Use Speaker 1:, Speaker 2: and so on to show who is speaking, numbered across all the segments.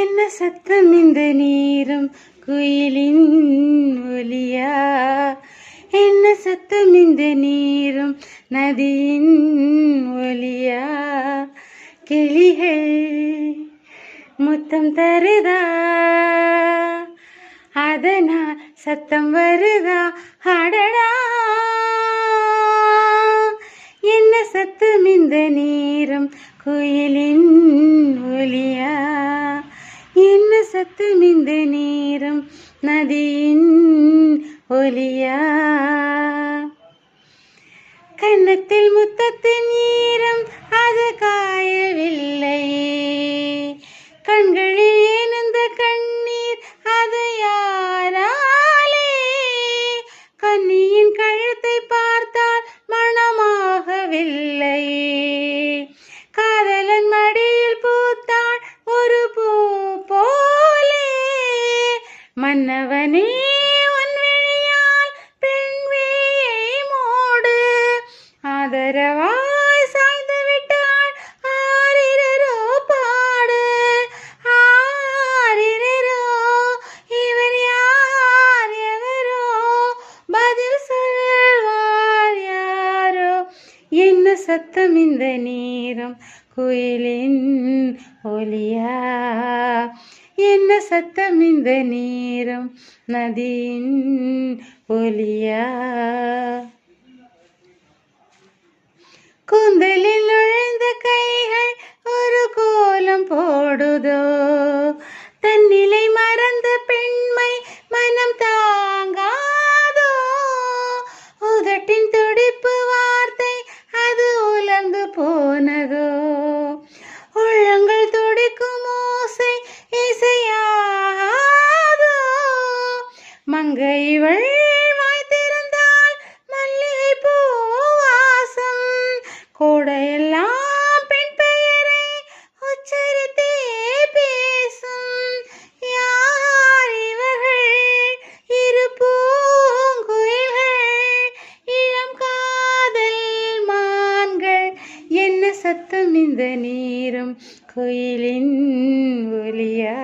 Speaker 1: என்ன சத்தம் இந்த நீரும் குயிலின் ஒலியா? என்ன சத்தம் இந்த நீரும் நதியின் ஒலியா? கிளிகள் முத்தம் தருதா, அதனால் சத்தம் வருதா? அடடா, என்ன சத்தம் இந்த நீரும் குயிலின் ஒலியா? என்ன சத்தம் இந்த நீரும் நதியின் ஒலியா? கன்னத்தில் முத்தத்தின் ஈரம் அது காயவில்லை, கண்களில் ஏனந்த கண்ணீர் அது யாராலே? கன்னியின் கழுத்தை பார்த்தால் மனமாகவில்லை, காதலன் மடியில் பூத்தாள் ஒரு பூ போலே. மன்னவனே உன் விழியால் பெண் விழியை மூடு, ஆதரவாய் சாய்ந்து விட்டாள் ஆரிரரோ பாடு. ஆரிரரோ, இவர் யார் எவரோ, பதில் சொல்வார் யாரோ? என்ன சத்தம் இந்த நீரும் குயிலின் ஒலியா? என்ன சத்தம் இந்த நீரும் நதியின் ஒலியா? கூந்தலில் நுழைந்த கைகள் ஒரு கோலம் போடுதோ, தன்னிலை மறந்த பெண்மை மனம் தாங்காதோ. உதட்டின் துடிப்பு வார்த்தை அது உலர்ந்து போனதோ, உள்ளங்கள் துடிக்கும் ஓசை இசையாதோ. மங்கை இவள் வாய்த்திருந்தால் மல்லிகை பூ வாசம், கோடையெல்லாம் பெண் பெயரை உச்சரித்தே பேசும். யார் இவர்கள்? இரு பூங்குயில்கள், இளம் காதல் மான்கள். என்ன சத்தம் இந்த நீரும் குயிலின் ஒலியா?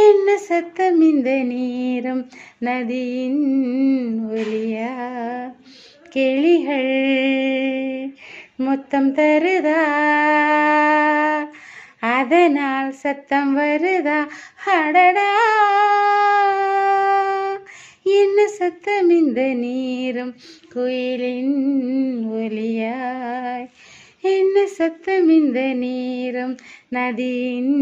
Speaker 1: என்ன சத்தம் இந்த நீரும் நதியின் ஒலியா? கிளிகள் முத்தம் தருதா, அதனால் சத்தம் வருதா? அடடா, என்ன சத்தம் இந்த நீரும் குயிலின் ஒலியாய்? என்ன சத்தம் இந்த நீரும் நதியின்